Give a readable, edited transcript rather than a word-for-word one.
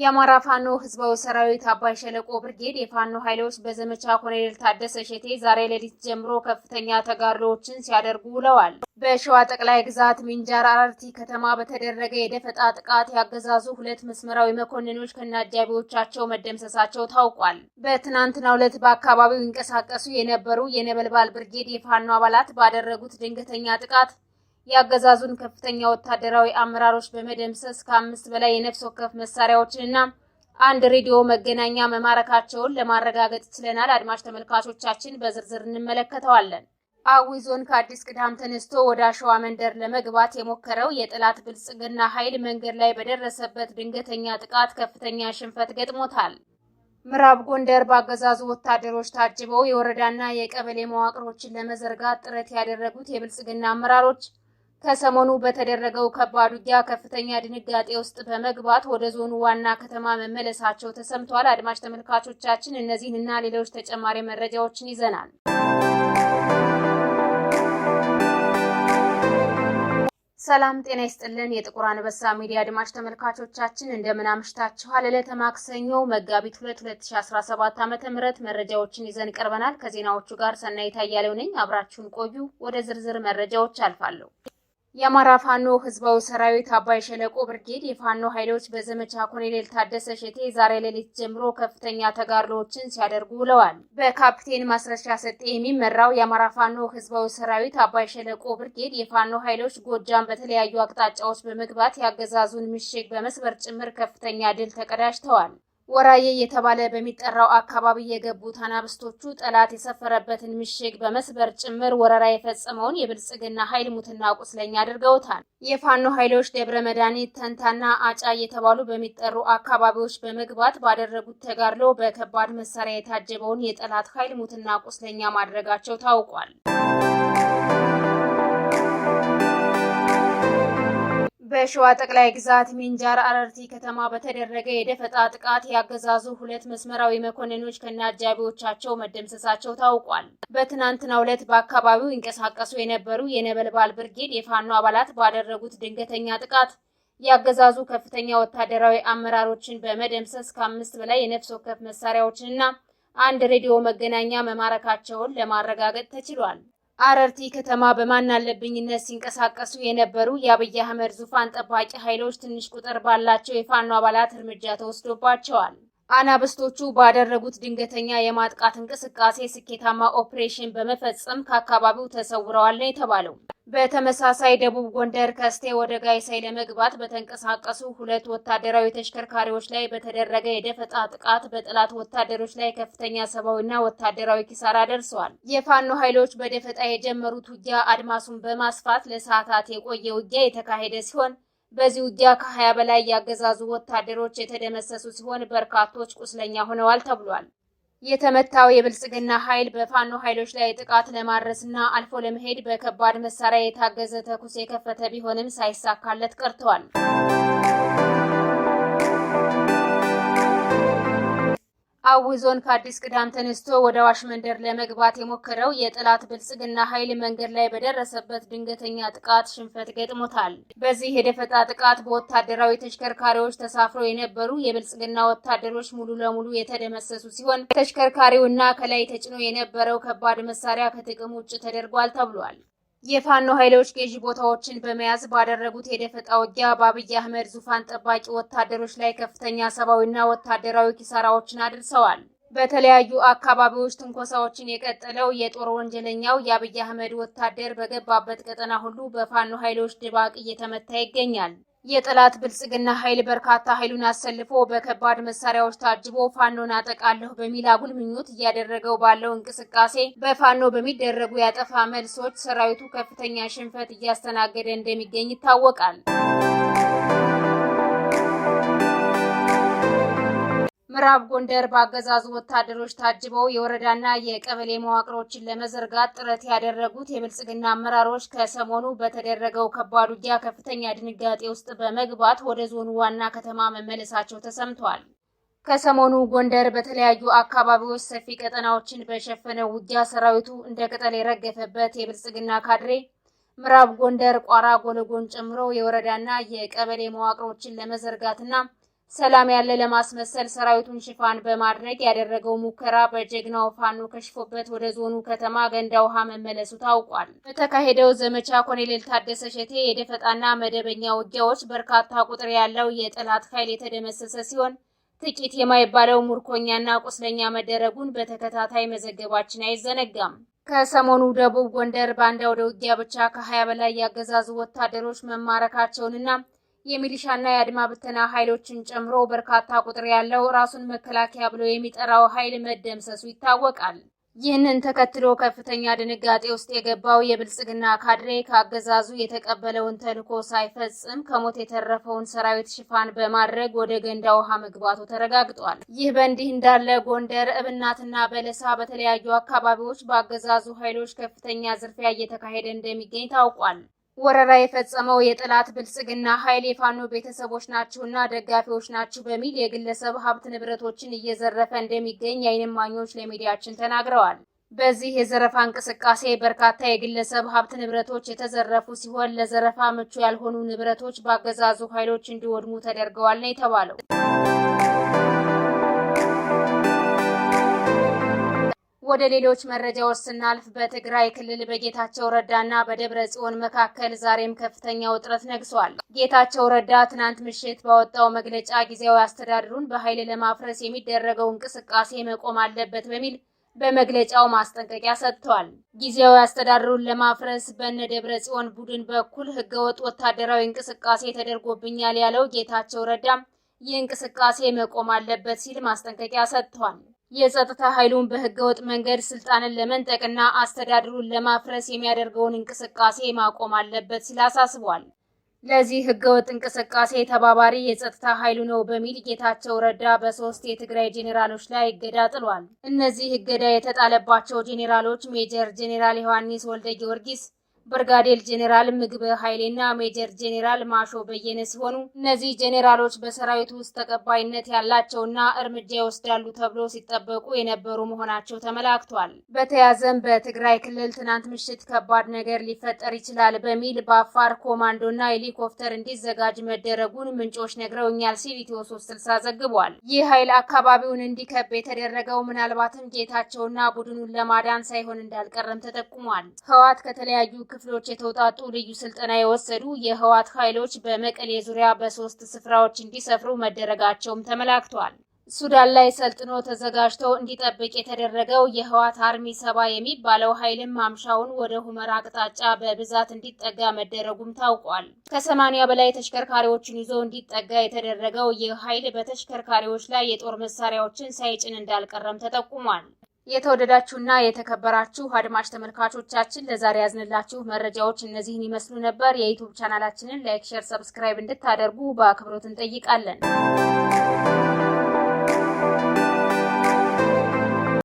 የአማራ ፋኖ ህዝባዊ ሰራዊት አባይ ሸለቆ ብርጌድ የፋኖ ኃይሎች በዘመቻ ኮሎኔል ታደሰ ሸቴ ዛሬ ሌሊት ጀምሮ ከፍተኛ ተጋድሎዎችን ሲያደርጉ ውለዋል። በሸዋ ጠቅላይ ግዛት ሚንጃር አረርቲ ከተማ በተደረገ የደፈጣ ጥቃት ያገዛዙ ሁለት መስመራዊ መኮንኖች ከነአጃቢዎቻቸው መደምሰሳቸው ታውቋል። በትናንትናው ዕለት በአካባቢው ይንቀሳቀሱ የነበሩ የነበልባል ብርጌድ የፋኖ አባላት ባደረጉት ድንገተኛ ጥቃት ያገዛዙን ከፍተኛ ወታደራዊ አመራሮች በመደምሰስ ከ5 በላይ የነፍስ ወከፍ መሳሪያዎችንና አንድ ሬዲዮ መገናኛ መማረካቸውን ለማረጋገጥ ችለናል። አድማጭ ተመልካቾቻችን በዝርዝር እንመለከተዋለን። አዊ ዞን ከአዲስ ቅዳም ተነስቶ ወደ አሸዋ መንደር ለመግባት የሞከረው የጠላት ብልጽግና ኃይል መንገድ ላይ በደረሰበት ድንገተኛ ጥቃት ከፍተኛ ሽንፈት ገጥሞታል። ምዕራብ ጎንደር በአገዛዙ ወታደሮች ታጅበው የወረዳና የቀበሌ መዋቅሮችን ለመዘርጋት ጥረት ያደረጉት የብልጽግና አመራሮች ከሰሞኑ በተደረገው ከባድ ውጊያ ከፍተኛ ድንጋጤ ውስጥ በመግባት ወደ ዞኑ ዋና ከተማ መመለሳቸው ተሰምቷል። አድማጭ ተመልካቾቻችን እነዚህንና ሌሎች ተጨማሪ መረጃዎችን ይዘናል። ሰላም ጤና ይስጥልን። የጥቁር አንበሳ ሚዲያ አድማጭ ተመልካቾቻችን እንደምን አምሽታችኋል? ዕለተ ማክሰኞ መጋቢት 2 2017 ዓ.ም መረጃዎችን ይዘን ቀርበናል። ከዜናዎቹ ጋር ሰናይታ ያለው ነኝ። አብራችሁን ቆዩ። ወደ ዝርዝር መረጃዎች አልፋለሁ። የአማራ ፋኖ ህዝባዊ ሰራዊት አባይ ሸለቆ ብርጌድ የፋኖ ኃይሎች በዘመቻ ኮሎኔል ታደሰ ሸቴ ዛሬ ሌሊት ጀምሮ ከፍተኛ ተጋድሎዎችን ሲያደርጉ ውለዋል። በካፕቴን ማስረሻ ሰጤ የሚመራው የአማራ ፋኖ ህዝባዊ ሰራዊት አባይ ሸለቆ ብርጌድ የፋኖ ኃይሎች ጎጃም በተለያዩ አቅጣጫዎች በመግባት ያገዛዙን ምሽግ በመስበር ጭምር ከፍተኛ ድል ተቀዳጅተዋል። ወራዬ የተባለ በሚጠራው አካባቢ የገቡት አናብስቶቹ ጠላት የሰፈረበትን ምሽግ በመስበር ጭምር ወረራ የፈጸመውን የብልጽግና ኃይል ሙትና ቁስለኛ አድርገውታል። የፋኖ ኃይሎች ደብረ መድኃኒት፣ ተንታና አጫ የተባሉ በሚጠሩ አካባቢዎች በመግባት ባደረጉት ተጋድሎ በከባድ መሳሪያ የታጀበውን የጠላት ኃይል ሙትና ቁስለኛ ማድረጋቸው ታውቋል። በሸዋ ጠቅላይ ግዛት ሚንጃር አረርቲ ከተማ በተደረገ የደፈጣ ጥቃት ያገዛዙ ሁለት መስመራዊ መኮንኖች ከነአጃቢዎቻቸው መደምሰሳቸው ታውቋል። በትናንትናው ዕለት በአካባቢው ይንቀሳቀሱ የነበሩ የነበልባል ብርጌድ የፋኖ አባላት ባደረጉት ድንገተኛ ጥቃት ያገዛዙ ከፍተኛ ወታደራዊ አመራሮችን በመደምሰስ ከ5 በላይ የነፍስ ወከፍ መሳሪያዎችንና አንድ ሬዲዮ መገናኛ መማረካቸውን ለማረጋገጥ ተችሏል። አረርቲ ከተማ በማናለብኝነት ሲንቀሳቀሱ የነበሩ የአብይ አህመድ ዙፋን ጠባቂ ኃይሎች ትንሽ ቁጥር ባላቸው የፋኖ አባላት እርምጃ ተወስዶባቸዋል። አናብስቶቹ ባደረጉት ድንገተኛ የማጥቃት እንቅስቃሴ ስኬታማ ኦፕሬሽን በመፈጸም ከአካባቢው ተሰውረዋል ነው የተባለው። በተመሳሳይ ደቡብ ጎንደር ከስቴ ወደ ጋይሳይ ለመግባት በተንቀሳቀሱ ሁለት ወታደራዊ ተሽከርካሪዎች ላይ በተደረገ የደፈጣ ጥቃት በጠላት ወታደሮች ላይ ከፍተኛ ሰብአዊና ወታደራዊ ኪሳራ ደርሰዋል። የፋኖ ኃይሎች በደፈጣ የጀመሩት ውጊያ አድማሱን በማስፋት ለሰዓታት የቆየ ውጊያ የተካሄደ ሲሆን በዚህ ውጊያ ከ20 በላይ ያገዛዙ ወታደሮች የተደመሰሱ ሲሆን በርካቶች ቁስለኛ ሆነዋል ተብሏል። የተመታው የብልጽግና ኃይል በፋኖ ኃይሎች ላይ ጥቃት ለማድረስና አልፎ ለመሄድ በከባድ መሳሪያ የታገዘ ተኩስ የከፈተ ቢሆንም ሳይሳካለት ቀርተዋል። አዊ ዞን ከአዲስ ቅዳም ተነስቶ ወደ አዋሽ መንደር ለመግባት የሞከረው የጠላት ብልጽግና ኃይል መንገድ ላይ በደረሰበት ድንገተኛ ጥቃት ሽንፈት ገጥሞታል። በዚህ የደፈጣ ጥቃት በወታደራዊ ተሽከርካሪዎች ተሳፍረው የነበሩ የብልጽግና ወታደሮች ሙሉ ለሙሉ የተደመሰሱ ሲሆን ተሽከርካሪውና ከላይ ተጭኖ የነበረው ከባድ መሳሪያ ከጥቅም ውጭ ተደርጓል ተብሏል። የፋኖ ኃይሎች ገዢ ቦታዎችን በመያዝ ባደረጉት የደፈጣ ውጊያ በአብይ አህመድ ዙፋን ጠባቂ ወታደሮች ላይ ከፍተኛ ሰብአዊና ወታደራዊ ኪሳራዎችን አድርሰዋል። በተለያዩ አካባቢዎች ትንኮሳዎችን የቀጠለው የጦር ወንጀለኛው የአብይ አህመድ ወታደር በገባበት ቀጠና ሁሉ በፋኖ ኃይሎች ድባቅ እየተመታ ይገኛል። የጠላት ብልጽግና ኃይል በርካታ ኃይሉን አሰልፎ በከባድ መሳሪያዎች ታጅቦ ፋኖን አጠቃለሁ በሚል አጉል ምኞት እያደረገው ባለው እንቅስቃሴ በፋኖ በሚደረጉ ያጠፋ መልሶች ሰራዊቱ ከፍተኛ ሽንፈት እያስተናገደ እንደሚገኝ ይታወቃል። ምዕራብ ጎንደር በአገዛዙ ወታደሮች ታጅበው የወረዳና የቀበሌ መዋቅሮችን ለመዘርጋት ጥረት ያደረጉት የብልጽግና አመራሮች ከሰሞኑ በተደረገው ከባድ ውጊያ ከፍተኛ ድንጋጤ ውስጥ በመግባት ወደ ዞኑ ዋና ከተማ መመለሳቸው ተሰምቷል። ከሰሞኑ ጎንደር በተለያዩ አካባቢዎች ሰፊ ቀጠናዎችን በሸፈነው ውጊያ ሰራዊቱ እንደ ቅጠል የረገፈበት የብልጽግና ካድሬ ምዕራብ ጎንደር ቋራ ጎለጎን ጨምሮ የወረዳና የቀበሌ መዋቅሮችን ለመዘርጋትና ሰላም ያለ ለማስመሰል ሰራዊቱን ሽፋን በማድረግ ያደረገው ሙከራ በጀግናው ፋኖ ከሽፎበት ወደ ዞኑ ከተማ ገንዳ ውሃ መመለሱ ታውቋል። በተካሄደው ዘመቻ ኮሎኔል ታደሰ ሸቴ የደፈጣና መደበኛ ውጊያዎች በርካታ ቁጥር ያለው የጠላት ኃይል የተደመሰሰ ሲሆን ጥቂት የማይባለው ሙርኮኛና ቁስለኛ መደረጉን በተከታታይ መዘገባችን አይዘነጋም። ከሰሞኑ ደቡብ ጎንደር ባንዳ ወደ ውጊያ ብቻ ከ20 በላይ ያገዛዙ ወታደሮች መማረካቸውንና የሚሊሻና የአድማ ብተና ኃይሎችን ጨምሮ በርካታ ቁጥር ያለው ራሱን መከላከያ ብሎ የሚጠራው ኃይል መደምሰሱ ይታወቃል። ይህንን ተከትሎ ከፍተኛ ድንጋጤ ውስጥ የገባው የብልጽግና ካድሬ ከአገዛዙ የተቀበለውን ተልዕኮ ሳይፈጽም ከሞት የተረፈውን ሰራዊት ሽፋን በማድረግ ወደ ገንዳ ውሃ መግባቱ ተረጋግጧል። ይህ በእንዲህ እንዳለ ጎንደር፣ እብናትና በለሳ በተለያዩ አካባቢዎች በአገዛዙ ኃይሎች ከፍተኛ ዝርፊያ እየተካሄደ እንደሚገኝ ታውቋል። ወረራ የፈጸመው የጠላት ብልጽግና ኃይል የፋኖ ቤተሰቦች ናችሁና ደጋፊዎች ናችሁ በሚል የግለሰብ ሀብት ንብረቶችን እየዘረፈ እንደሚገኝ የዓይን እማኞች ለሚዲያችን ተናግረዋል። በዚህ የዘረፋ እንቅስቃሴ በርካታ የግለሰብ ሀብት ንብረቶች የተዘረፉ ሲሆን ለዘረፋ ምቹ ያልሆኑ ንብረቶች በአገዛዙ ኃይሎች እንዲወድሙ ተደርገዋል ነው የተባለው። ወደ ሌሎች መረጃዎች ስናልፍ በትግራይ ክልል በጌታቸው ረዳና በደብረ ጽዮን መካከል ዛሬም ከፍተኛ ውጥረት ነግሷል። ጌታቸው ረዳ ትናንት ምሽት ባወጣው መግለጫ ጊዜያዊ አስተዳደሩን በኃይል ለማፍረስ የሚደረገው እንቅስቃሴ መቆም አለበት በሚል በመግለጫው ማስጠንቀቂያ ሰጥቷል። ጊዜያዊ አስተዳደሩን ለማፍረስ በነ ደብረ ጽዮን ቡድን በኩል ህገወጥ ወታደራዊ እንቅስቃሴ ተደርጎብኛል ያለው ጌታቸው ረዳም ይህ እንቅስቃሴ መቆም አለበት ሲል ማስጠንቀቂያ ሰጥቷል። የጸጥታ ኃይሉን በህገወጥ መንገድ ስልጣንን ለመንጠቅና አስተዳደሩን ለማፍረስ የሚያደርገውን እንቅስቃሴ ማቆም አለበት ሲል አሳስቧል። ለዚህ ህገወጥ እንቅስቃሴ ተባባሪ የጸጥታ ኃይሉ ነው በሚል ጌታቸው ረዳ በ3 የትግራይ ጄኔራሎች ላይ እገዳ ጥሏል። እነዚህ እገዳ የተጣለባቸው ጄኔራሎች ሜጀር ጄኔራል ዮሐንስ ወልደ ጊዮርጊስ፣ ብርጋዴር ጄኔራል ምግበ ኃይሌና ሜጀር ጄኔራል ማሾ በየነ ሲሆኑ እነዚህ ጄኔራሎች በሰራዊቱ ውስጥ ተቀባይነት ያላቸውና እርምጃ ይወስዳሉ ተብሎ ሲጠበቁ የነበሩ መሆናቸው ተመላክቷል። በተያዘም በትግራይ ክልል ትናንት ምሽት ከባድ ነገር ሊፈጠር ይችላል በሚል በአፋር ኮማንዶና ሄሊኮፕተር እንዲዘጋጅ መደረጉን ምንጮች ነግረውኛል ሲል ኢትዮ 360 ዘግቧል። ይህ ኃይል አካባቢውን እንዲከብ የተደረገው ምናልባትም ጌታቸውና ቡድኑን ለማዳን ሳይሆን እንዳልቀረም ተጠቁሟል። ህወሓት ከተለያዩ ክፍሎች የተውጣጡ ልዩ ስልጠና የወሰዱ የህወሓት ኃይሎች በመቀሌ ዙሪያ በ3 ስፍራዎች እንዲሰፍሩ መደረጋቸውም ተመላክቷል። ሱዳን ላይ ሰልጥኖ ተዘጋጅቶ እንዲጠብቅ የተደረገው የህወሓት አርሚ 70 የሚባለው ኃይልም ማምሻውን ወደ ሁመራ አቅጣጫ በብዛት እንዲጠጋ መደረጉም ታውቋል። ከ80 በላይ ተሽከርካሪዎችን ይዞ እንዲጠጋ የተደረገው ይህ ኃይል በተሽከርካሪዎች ላይ የጦር መሳሪያዎችን ሳይጭን እንዳልቀረም ተጠቁሟል። የተወደዳችሁና የተከበራችሁ አድማጭ ተመልካቾቻችን ለዛሬ ያዝንላችሁ መረጃዎች እነዚህን ይመስሉ ነበር። የዩቲዩብ ቻናላችንን ላይክ፣ ሼር፣ ሰብስክራይብ እንድታደርጉ በአክብሮት እንጠይቃለን።